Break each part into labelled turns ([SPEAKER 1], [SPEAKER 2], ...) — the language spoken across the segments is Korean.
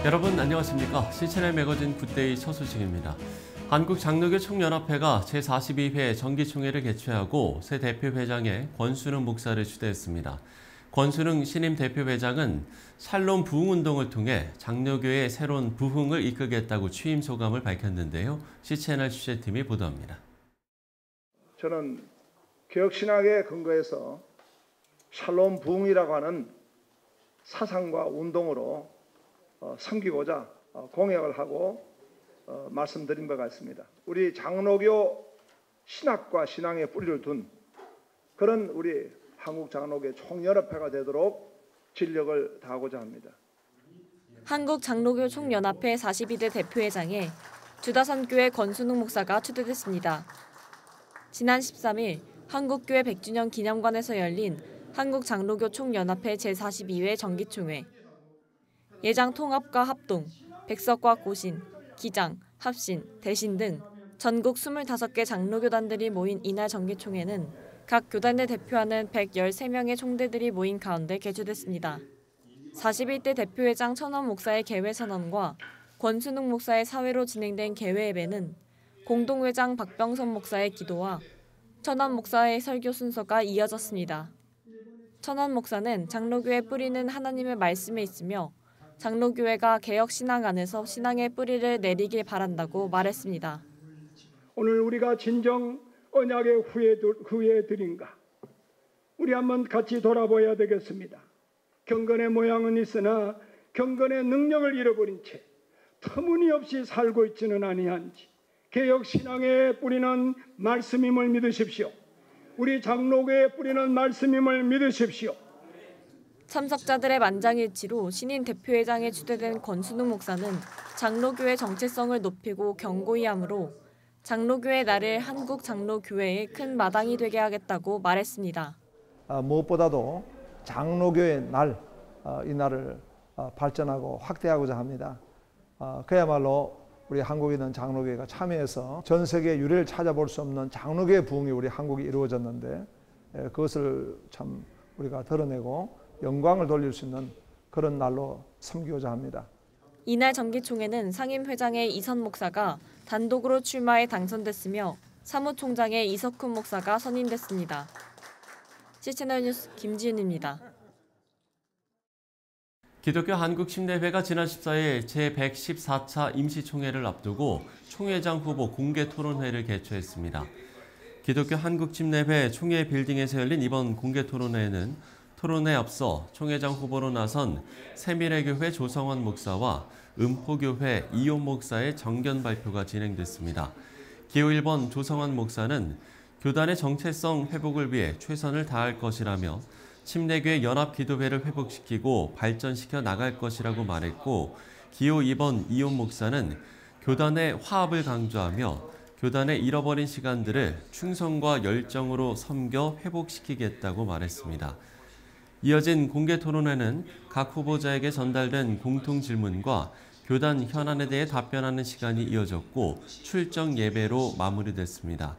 [SPEAKER 1] 여러분 안녕하십니까? CCNA 매거진 굿데이 첫 소식입니다. 한국장로교 총연합회가 제42회 정기총회를 개최하고 새 대표회장에 권순흥 목사를 추대했습니다. 권순흥 신임 대표회장은 샬롬 부흥운동을 통해 장로교의 새로운 부흥을 이끌겠다고 취임 소감을 밝혔는데요. CCNR 취재팀이 보도합니다.
[SPEAKER 2] 저는 개혁신학에 근거해서 샬롬 부흥이라고 하는 사상과 운동으로 섬기고자 공약을 하고 말씀드린 바가 있습니다. 우리 장로교 신학과 신앙의 뿌리를 둔 그런 우리 한국장로교 총연합회가 되도록 진력을 다하고자 합니다.
[SPEAKER 3] 한국장로교 총연합회 42대 대표회장에 주다선교회 권순흥 목사가 추대됐습니다. 지난 13일 한국교회 100주년 기념관에서 열린 한국장로교 총연합회 제42회 정기총회. 예장 통합과 합동, 백석과 고신, 기장, 합신, 대신 등 전국 25개 장로교단들이 모인 이날 정기총회는 각 교단을 대표하는 113명의 총대들이 모인 가운데 개최됐습니다. 41대 대표회장 천원 목사의 개회 선언과 권순흥 목사의 사회로 진행된 개회 예배는 공동회장 박병선 목사의 기도와 천원 목사의 설교 순서가 이어졌습니다. 천원 목사는 장로교의 뿌리는 하나님의 말씀에 있으며 장로교회가 개혁신앙 안에서 신앙의 뿌리를 내리길 바란다고 말했습니다.
[SPEAKER 4] 오늘 우리가 진정 언약의 후예들인가? 우리 한번 같이 돌아봐야 되겠습니다. 경건의 모양은 있으나 경건의 능력을 잃어버린 채 터무니없이 살고 있지는 아니한지 개혁신앙의 뿌리는 말씀임을 믿으십시오. 우리 장로교의 뿌리는 말씀임을 믿으십시오.
[SPEAKER 3] 참석자들의 만장일치로 신임 대표회장에 추대된 권순흥 목사는 장로교의 정체성을 높이고 견고히 함으로 장로교의 날을 한국장로교회의 큰 마당이 되게 하겠다고 말했습니다.
[SPEAKER 5] 무엇보다도 장로교의 날, 이 날을 발전하고 확대하고자 합니다. 그야말로 우리 한국에 있는 장로교회가 참여해서 전 세계 유례를 찾아볼 수 없는 장로교의 부흥이 우리 한국에 이루어졌는데 그것을 참 우리가 드러내고 영광을 돌릴 수 있는 그런 날로 섬기고자 합니다.
[SPEAKER 3] 이날 정기총회는 상임회장의 이선 목사가 단독으로 출마해 당선됐으며 사무총장의 이석훈 목사가 선임됐습니다. CCNR 뉴스 김지윤입니다.
[SPEAKER 1] 기독교 한국침례회가 지난 14일 제114차 임시총회를 앞두고 총회장 후보 공개 토론회를 개최했습니다. 기독교 한국침례회 총회 빌딩에서 열린 이번 공개 토론회에는 토론에 앞서 총회장 후보로 나선 새미래교회 조성원 목사와 음포교회 이온 목사의 정견 발표가 진행됐습니다. 기호 1번 조성원 목사는 교단의 정체성 회복을 위해 최선을 다할 것이라며 침례교회 연합기도회를 회복시키고 발전시켜 나갈 것이라고 말했고, 기호 2번 이온 목사는 교단의 화합을 강조하며 교단의 잃어버린 시간들을 충성과 열정으로 섬겨 회복시키겠다고 말했습니다. 이어진 공개 토론회는 각 후보자에게 전달된 공통 질문과 교단 현안에 대해 답변하는 시간이 이어졌고 출정 예배로 마무리됐습니다.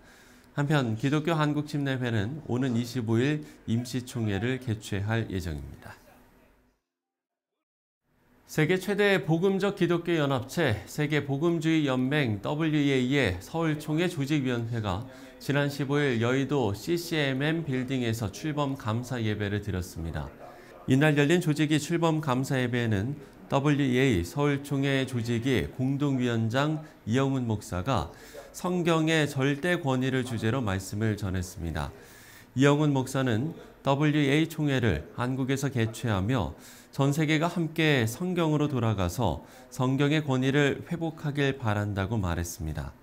[SPEAKER 1] 한편 기독교 한국침례회는 오는 25일 임시총회를 개최할 예정입니다. 세계 최대 복음적 기독교 연합체 세계복음주의연맹 WEA의 서울총회 조직위원회가 지난 15일 여의도 CCMM 빌딩에서 출범 감사 예배를 드렸습니다. 이날 열린 조직위 출범 감사 예배에는 WEA 서울총회 조직위 공동위원장 이영훈 목사가 성경의 절대 권위를 주제로 말씀을 전했습니다. 이영훈 목사는 WEA 총회를 한국에서 개최하며 전 세계가 함께 성경으로 돌아가서 성경의 권위를 회복하길 바란다고 말했습니다.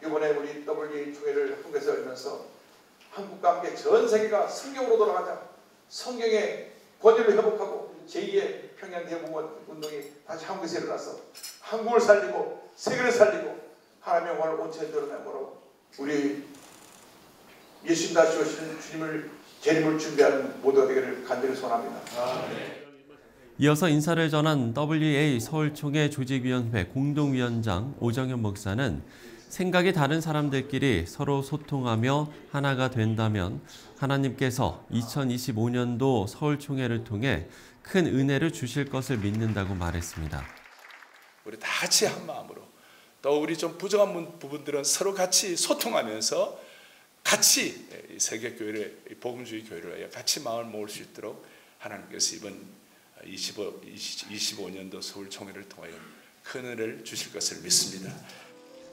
[SPEAKER 6] 이번에 우리 WEA 총회를 한국에서 열면서 한국과 함께 전 세계가 성경으로 돌아가자, 성경의 권위를 회복하고 제2의 평양대공원 운동이 다시 한국에서 일어나서 한국을 살리고 세계를 살리고 하나님의 영광을 온천에 드러내므로 우리 예수님 다시 오시는 주님을 재림을 준비하는 모두가 되기를 간절히 소원합니다.
[SPEAKER 1] 이어서 인사를 전한 WEA 서울총회 조직위원회 공동위원장 오정현 목사는 생각이 다른 사람들끼리 서로 소통하며 하나가 된다면 하나님께서 2025년도 서울총회를 통해 큰 은혜를 주실 것을 믿는다고 말했습니다.
[SPEAKER 7] 우리 다 같이 한 마음으로 또 우리 좀 부족한 부분들은 서로 같이 소통하면서 같이 세계교회를 복음주의 교회를 같이 마음을 모을 수 있도록 하나님께서 이번 25년도 서울총회를 통하여 큰 은혜를 주실 것을 믿습니다.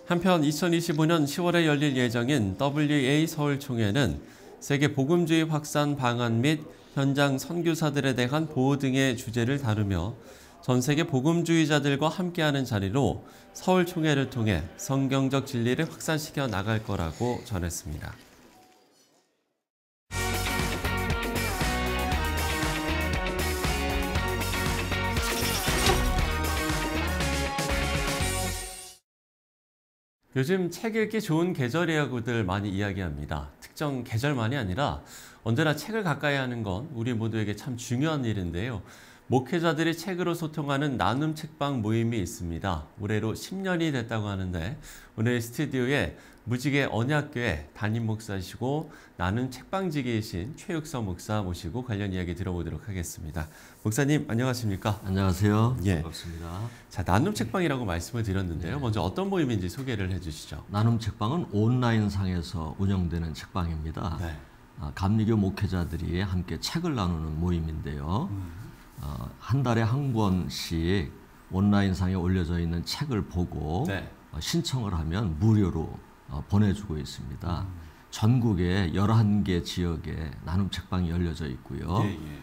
[SPEAKER 1] 한편 2025년 10월에 열릴 예정인 WEA 서울총회는 세계 복음주의 확산 방안 및 현장 선교사들에 대한 보호 등의 주제를 다루며 전 세계 복음주의자들과 함께하는 자리로 서울총회를 통해 성경적 진리를 확산시켜 나갈 거라고 전했습니다. 요즘 책 읽기 좋은 계절이라고들 많이 이야기합니다. 특정 계절만이 아니라 언제나 책을 가까이 하는 건 우리 모두에게 참 중요한 일인데요. 목회자들이 책으로 소통하는 나눔 책방 모임이 있습니다. 올해로 10년이 됐다고 하는데 오늘 스튜디오에 무지개 언약교회 담임 목사이시고 나눔 책방직이신 최육서 목사 모시고 관련 이야기 들어보도록 하겠습니다. 목사님 안녕하십니까?
[SPEAKER 8] 안녕하세요.
[SPEAKER 1] 예.
[SPEAKER 8] 반갑습니다.
[SPEAKER 1] 자, 나눔 책방이라고 말씀을 드렸는데요. 먼저 어떤 모임인지 소개를 해주시죠.
[SPEAKER 8] 나눔 책방은 온라인상에서 운영되는 책방입니다.
[SPEAKER 1] 네.
[SPEAKER 8] 감리교 목회자들이 함께 책을 나누는 모임인데요. 한 달에 한 권씩 온라인상에 올려져 있는 책을 보고
[SPEAKER 1] 네.
[SPEAKER 8] 신청을 하면 무료로 보내주고 있습니다. 전국에 11개 지역에 나눔 책방이 열려져 있고요.
[SPEAKER 1] 예, 예.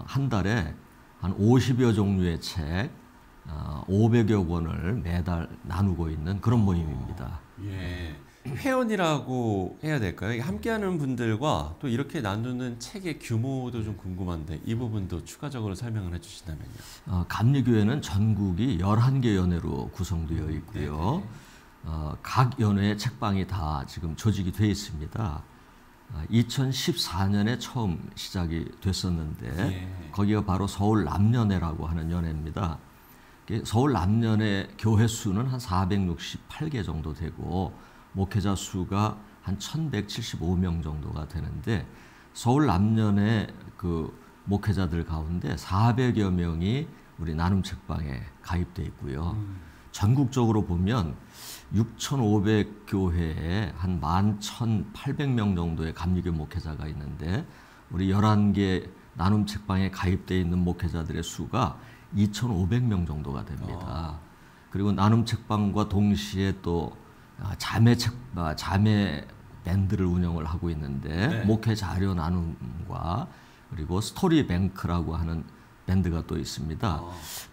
[SPEAKER 8] 한 달에 한 50여 종류의 책 500여 권을 매달 나누고 있는 그런 모임입니다.
[SPEAKER 1] 예. 회원이라고 해야 될까요? 함께하는 분들과 또 이렇게 나누는 책의 규모도 좀 궁금한데 이 부분도 추가적으로 설명을 해주신다면요.
[SPEAKER 8] 감리교회는 전국이 11개 연회로 구성되어 있고요. 각 연회의 책방이 다 지금 조직이 되어 있습니다. 2014년에 처음 시작이 됐었는데 거기가 바로 서울 남연회라고 하는 연회입니다. 서울 남연회 교회 수는 한 468개 정도 되고 목회자 수가 한 1175명 정도가 되는데 서울 남연회 그 목회자들 가운데 400여 명이 우리 나눔 책방에 가입돼 있고요. 전국적으로 보면 6,500교회에 한 11,800명 정도의 감리교 목회자가 있는데 우리 11개 나눔 책방에 가입돼 있는 목회자들의 수가 2,500명 정도가 됩니다. 그리고 나눔 책방과 동시에 또 자매 밴드를 운영을 하고 있는데
[SPEAKER 1] 네.
[SPEAKER 8] 목회 자료 나눔과 그리고 스토리 뱅크라고 하는 밴드가 또 있습니다.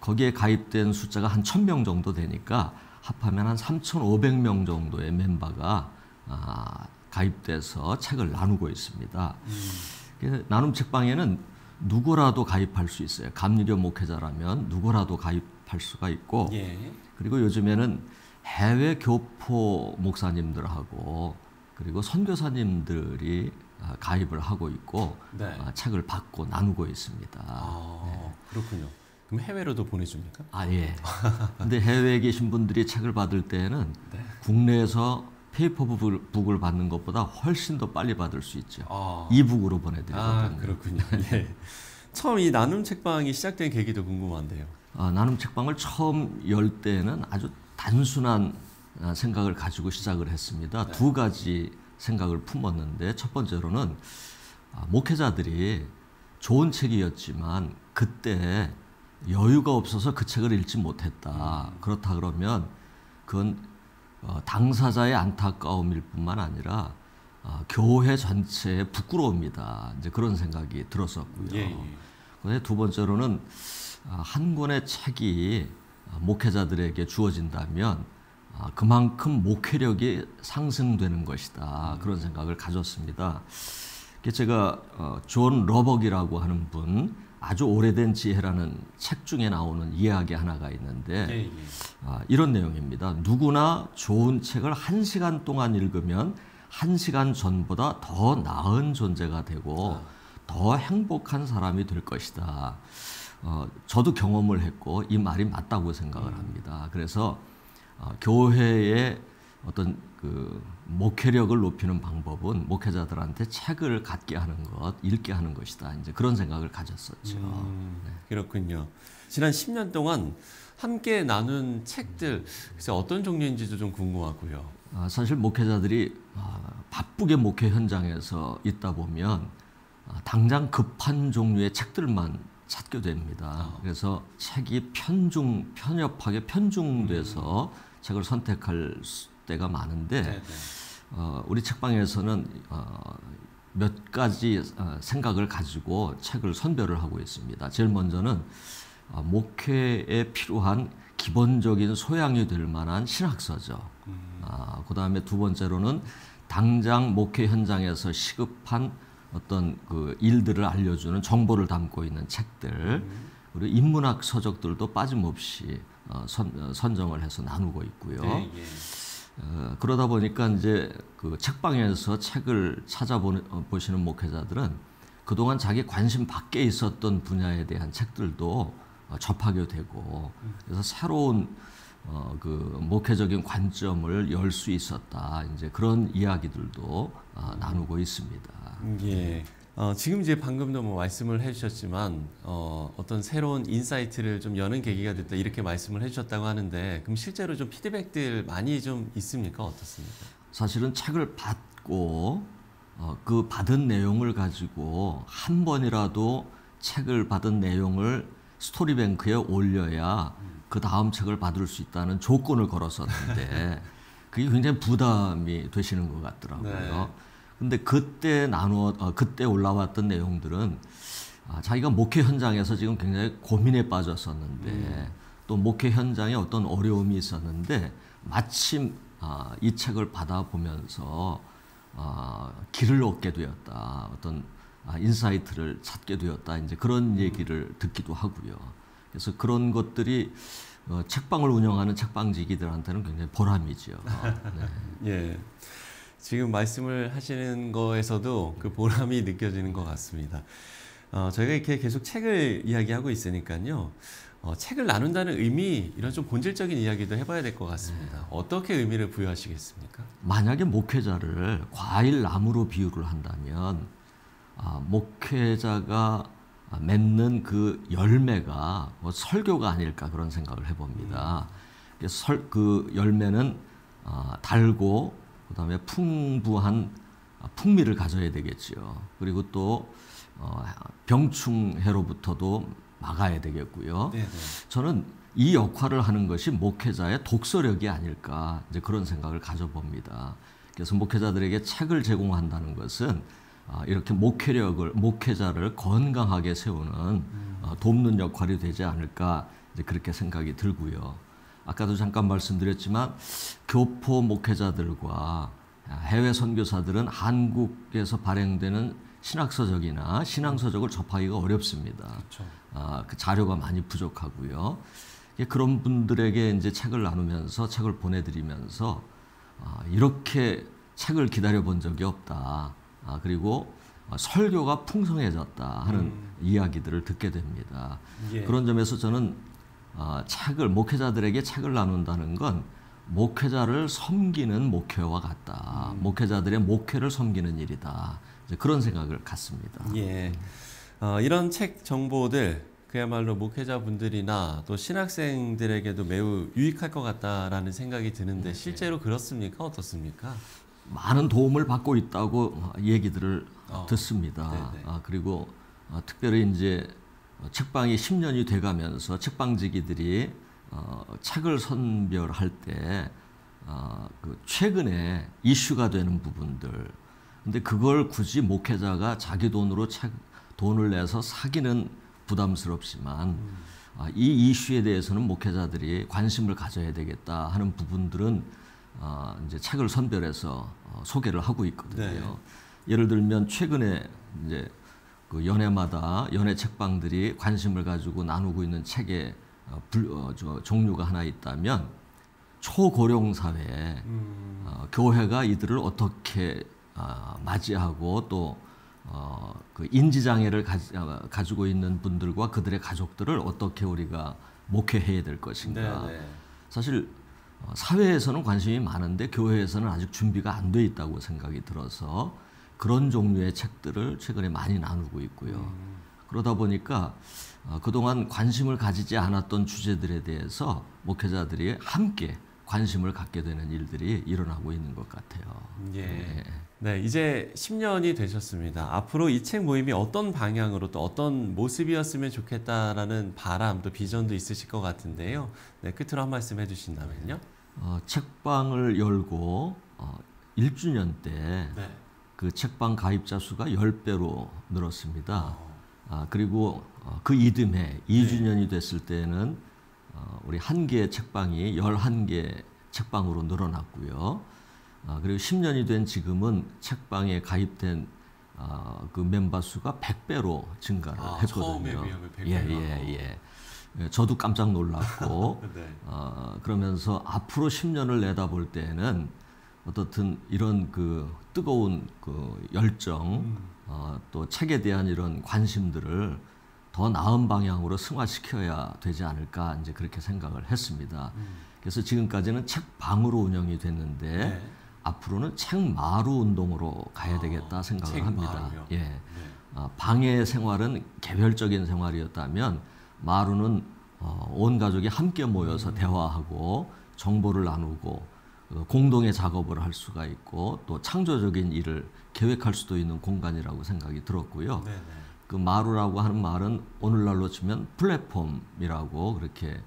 [SPEAKER 8] 거기에 가입된 숫자가 한 1,000명 정도 되니까 합하면 한 3,500명 정도의 멤버가 가입돼서 책을 나누고 있습니다. 나눔 책방에는 누구라도 가입할 수 있어요. 감리교 목회자라면 누구라도 가입할 수가 있고 그리고 요즘에는 해외 교포 목사님들하고 그리고 선교사님들이 가입을 하고 있고
[SPEAKER 1] 네.
[SPEAKER 8] 책을 받고 나누고 있습니다.
[SPEAKER 1] 그렇군요. 그럼 해외로도 보내줍니까?
[SPEAKER 8] 예. 근데 해외에 계신 분들이 책을 받을 때는 국내에서 페이퍼북을 받는 것보다 훨씬 더 빨리 받을 수 있죠. 이북으로 보내드리거든요.
[SPEAKER 1] 그렇군요. 예. 처음 이 나눔 책방이 시작된 계기도 궁금한데요.
[SPEAKER 8] 나눔 책방을 처음 열 때는 아주 단순한 생각을 가지고 시작을 했습니다. 두 가지 생각을 품었는데 첫 번째로는 목회자들이 좋은 책이었지만 그때 여유가 없어서 그 책을 읽지 못했다. 그렇다 그러면 그건 당사자의 안타까움일 뿐만 아니라 교회 전체의 부끄러움이다. 이제 그런 생각이 들었었고요. 그런데 두 번째로는 한 권의 책이 목회자들에게 주어진다면 그만큼 목회력이 상승되는 것이다. 그런 생각을 가졌습니다. 제가 존 러벅이라고 하는 분 아주 오래된 지혜라는 책 중에 나오는 이야기 하나가 있는데 이런 내용입니다. 누구나 좋은 책을 1시간 동안 읽으면 1시간 전보다 더 나은 존재가 되고 더 행복한 사람이 될 것이다. 저도 경험을 했고 이 말이 맞다고 생각을 합니다. 그래서 교회에 어떤 그 목회력을 높이는 방법은 목회자들한테 책을 갖게 하는 것, 읽게 하는 것이다. 이제 그런 생각을 가졌었죠. 네.
[SPEAKER 1] 그렇군요. 지난 10년 동안 함께 나눈 책들, 글쎄 어떤 종류인지도 좀 궁금하고요.
[SPEAKER 8] 사실 목회자들이 바쁘게 목회 현장에서 있다 보면 당장 급한 종류의 책들만 찾게 됩니다. 그래서 책이 편협하게 편중돼서 책을 선택할 때가 많은데 우리 책방에서는 몇 가지 생각을 가지고 책을 선별을 하고 있습니다. 제일 먼저는 목회에 필요한 기본적인 소양이 될 만한 신학서죠. 그 다음에 두 번째로는 당장 목회 현장에서 시급한 어떤 그 일들을 알려주는 정보를 담고 있는 책들, 그리고 인문학 서적들도 빠짐없이 선정을 해서 나누고 있고요. 그러다 보니까 이제 그 책방에서 책을 찾아보시는 목회자들은 그동안 자기 관심 밖에 있었던 분야에 대한 책들도 접하게 되고, 그래서 새로운 그 목회적인 관점을 열 수 있었다. 이제 그런 이야기들도 나누고 있습니다.
[SPEAKER 1] 예. 지금 이제 방금도 뭐 말씀을 해주셨지만 어떤 새로운 인사이트를 좀 여는 계기가 됐다 이렇게 말씀을 해주셨다고 하는데, 그럼 실제로 좀 피드백들 많이 좀 있습니까? 어떻습니까?
[SPEAKER 8] 사실은 책을 받고 그 받은 내용을 가지고 한 번이라도 책을 받은 내용을 스토리뱅크에 올려야 그 다음 책을 받을 수 있다는 조건을 걸었었는데 그게 굉장히 부담이 되시는 것 같더라고요.
[SPEAKER 1] 네.
[SPEAKER 8] 근데 그때 올라왔던 내용들은 자기가 목회 현장에서 지금 굉장히 고민에 빠졌었는데 또 목회 현장에 어떤 어려움이 있었는데 마침 이 책을 받아보면서 길을 얻게 되었다. 어떤 인사이트를 찾게 되었다. 이제 그런 얘기를 듣기도 하고요. 그래서 그런 것들이 책방을 운영하는 책방지기들한테는 굉장히 보람이죠. 네.
[SPEAKER 1] 예. 지금 말씀을 하시는 거에서도 그 보람이 느껴지는 것 같습니다. 저희가 이렇게 계속 책을 이야기하고 있으니까요. 책을 나눈다는 의미, 이런 좀 본질적인 이야기도 해봐야 될 것 같습니다. 네. 어떻게 의미를 부여하시겠습니까?
[SPEAKER 8] 만약에 목회자를 과일 나무로 비유를 한다면 목회자가 맺는 그 열매가 뭐 설교가 아닐까 그런 생각을 해봅니다. 그 열매는 달고 그다음에 풍부한 풍미를 가져야 되겠죠. 그리고 또 병충해로부터도 막아야 되겠고요. 네네. 저는 이 역할을 하는 것이 목회자의 독서력이 아닐까 이제 그런 생각을 가져봅니다. 그래서 목회자들에게 책을 제공한다는 것은 이렇게 목회자를 건강하게 세우는 돕는 역할이 되지 않을까 이제 그렇게 생각이 들고요. 아까도 잠깐 말씀드렸지만 교포 목회자들과 해외 선교사들은 한국에서 발행되는 신학서적이나 신앙서적을 접하기가 어렵습니다. 그렇죠. 그 자료가 많이 부족하고요. 그런 분들에게 이제 책을 나누면서 책을 보내드리면서 이렇게 책을 기다려본 적이 없다. 그리고 설교가 풍성해졌다 하는 이야기들을 듣게 됩니다. 예. 그런 점에서 저는 목회자들에게 책을 나눈다는 건 목회자를 섬기는 목회와 같다. 목회자들의 목회를 섬기는 일이다. 이제 그런 생각을 갖습니다.
[SPEAKER 1] 예. 이런 책 정보들 그야말로 목회자분들이나 또 신학생들에게도 매우 유익할 것 같다라는 생각이 드는데 실제로 그렇습니까? 어떻습니까?
[SPEAKER 8] 많은 도움을 받고 있다고 얘기들을 듣습니다. 그리고 특별히 이제 책방이 10년이 돼가면서 책방지기들이 책을 선별할 때 그 최근에 이슈가 되는 부분들, 근데 그걸 굳이 목회자가 자기 돈을 내서 사기는 부담스럽지만 이 이슈에 대해서는 목회자들이 관심을 가져야 되겠다 하는 부분들은 이제 책을 선별해서 소개를 하고 있거든요. 네. 예를 들면 최근에 이제 그 연회마다 연회 책방들이 관심을 가지고 나누고 있는 책의 종류가 하나 있다면 초고령 사회에 교회가 이들을 어떻게 맞이하고 또 그 인지장애를 가지고 있는 분들과 그들의 가족들을 어떻게 우리가 목회해야 될 것인가. 네네. 사실 사회에서는 관심이 많은데 교회에서는 아직 준비가 안 돼 있다고 생각이 들어서 그런 종류의 책들을 최근에 많이 나누고 있고요. 그러다 보니까 그동안 관심을 가지지 않았던 주제들에 대해서 목회자들이 함께 관심을 갖게 되는 일들이 일어나고 있는 것 같아요.
[SPEAKER 1] 예. 네, 이제 10년이 되셨습니다. 앞으로 이 책 모임이 어떤 방향으로 또 어떤 모습이었으면 좋겠다라는 바람 또 비전도 있으실 것 같은데요. 네, 끝으로 한 말씀 해주신다면요.
[SPEAKER 8] 책방을 열고 1주년 때 그 책방 가입자 수가 10배로 늘었습니다. 그리고 그 이듬해 2주년이 됐을 때는 우리 한 개의 책방이 11개 책방으로 늘어났고요. 그리고 10년이 된 지금은 책방에 가입된 그 멤버 수가 100배로 증가를 했거든요.
[SPEAKER 1] 처음에 비하면 100배로.
[SPEAKER 8] 예. 저도 깜짝 놀랐고
[SPEAKER 1] 네.
[SPEAKER 8] 그러면서 앞으로 10년을 내다볼 때는 어떻든 이런 그 뜨거운 그 열정 또 책에 대한 이런 관심들을 더 나은 방향으로 승화시켜야 되지 않을까 이제 그렇게 생각을 했습니다. 그래서 지금까지는 책방으로 운영이 됐는데
[SPEAKER 1] 네.
[SPEAKER 8] 앞으로는 책마루 운동으로 가야 되겠다 생각을 합니다.
[SPEAKER 1] 책마루요?
[SPEAKER 8] 예.
[SPEAKER 1] 네.
[SPEAKER 8] 방의 생활은 개별적인 생활이었다면 마루는 온 가족이 함께 모여서 대화하고 정보를 나누고 공동의 작업을 할 수가 있고 또 창조적인 일을 계획할 수도 있는 공간이라고 생각이 들었고요.
[SPEAKER 1] 네네.
[SPEAKER 8] 그 마루라고 하는 말은 오늘날로 치면 플랫폼이라고 그렇게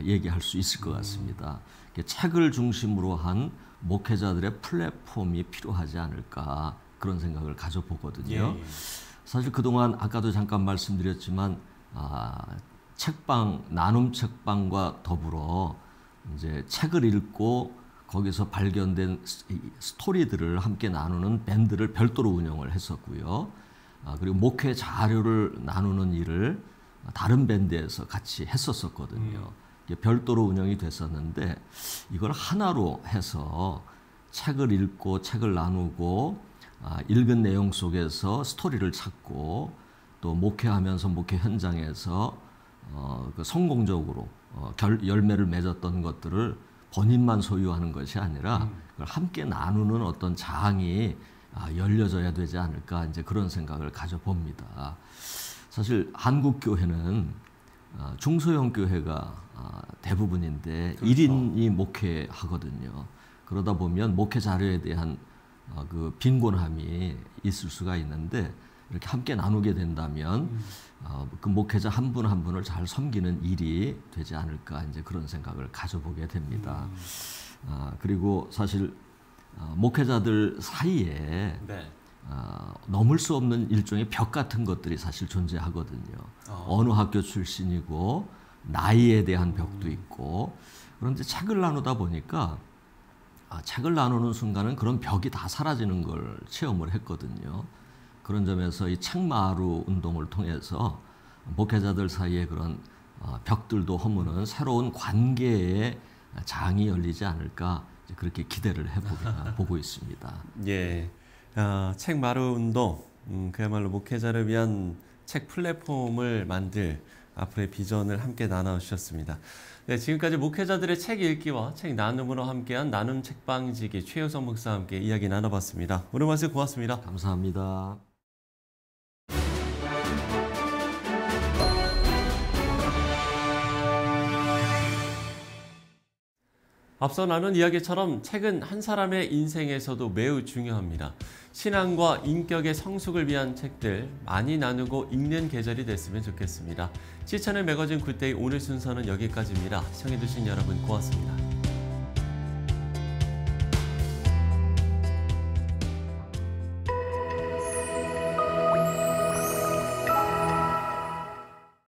[SPEAKER 8] 얘기할 수 있을 것 같습니다. 책을 중심으로 한 목회자들의 플랫폼이 필요하지 않을까 그런 생각을 가져보거든요.
[SPEAKER 1] 예.
[SPEAKER 8] 사실 그동안 아까도 잠깐 말씀드렸지만 책방, 나눔 책방과 더불어 이제 책을 읽고 거기서 발견된 스토리들을 함께 나누는 밴드를 별도로 운영을 했었고요. 그리고 목회 자료를 나누는 일을 다른 밴드에서 같이 했었거든요. 별도로 운영이 됐었는데 이걸 하나로 해서 책을 읽고 책을 나누고 읽은 내용 속에서 스토리를 찾고 또 목회하면서 목회 현장에서 그 성공적으로 열매를 맺었던 것들을 본인만 소유하는 것이 아니라 그걸 함께 나누는 어떤 장이 열려져야 되지 않을까 이제 그런 생각을 가져봅니다. 사실 한국 교회는 중소형 교회가 대부분인데
[SPEAKER 1] 그렇죠.
[SPEAKER 8] 1인이 목회하거든요. 그러다 보면 목회 자료에 대한 그 빈곤함이 있을 수가 있는데 이렇게 함께 나누게 된다면 그 목회자 한 분 한 분을 잘 섬기는 일이 되지 않을까 이제 그런 생각을 가져보게 됩니다. 그리고 사실 목회자들 사이에
[SPEAKER 1] 네.
[SPEAKER 8] 넘을 수 없는 일종의 벽 같은 것들이 사실 존재하거든요. 어느 학교 출신이고 나이에 대한 벽도 있고 그런데 책을 나누다 보니까 책을 나누는 순간은 그런 벽이 다 사라지는 걸 체험을 했거든요. 그런 점에서 이 책마루 운동을 통해서 목회자들 사이에 그런 벽들도 허무는 새로운 관계의 장이 열리지 않을까 그렇게 기대를 해보고 있습니다.
[SPEAKER 1] 예, 책마루 운동, 그야말로 목회자를 위한 책 플랫폼을 만들 앞으로의 비전을 함께 나눠주셨습니다. 네, 지금까지 목회자들의 책 읽기와 책 나눔으로 함께한 나눔 책방지기 최효성 목사와 함께 이야기 나눠봤습니다. 오늘 말씀 고맙습니다.
[SPEAKER 8] 감사합니다.
[SPEAKER 1] 앞서 나눈 이야기처럼 책은 한 사람의 인생에서도 매우 중요합니다. 신앙과 인격의 성숙을 위한 책들 많이 나누고 읽는 계절이 됐으면 좋겠습니다. 시천의 매거진 굿데이 오늘 순서는 여기까지입니다. 시청해주신 여러분 고맙습니다.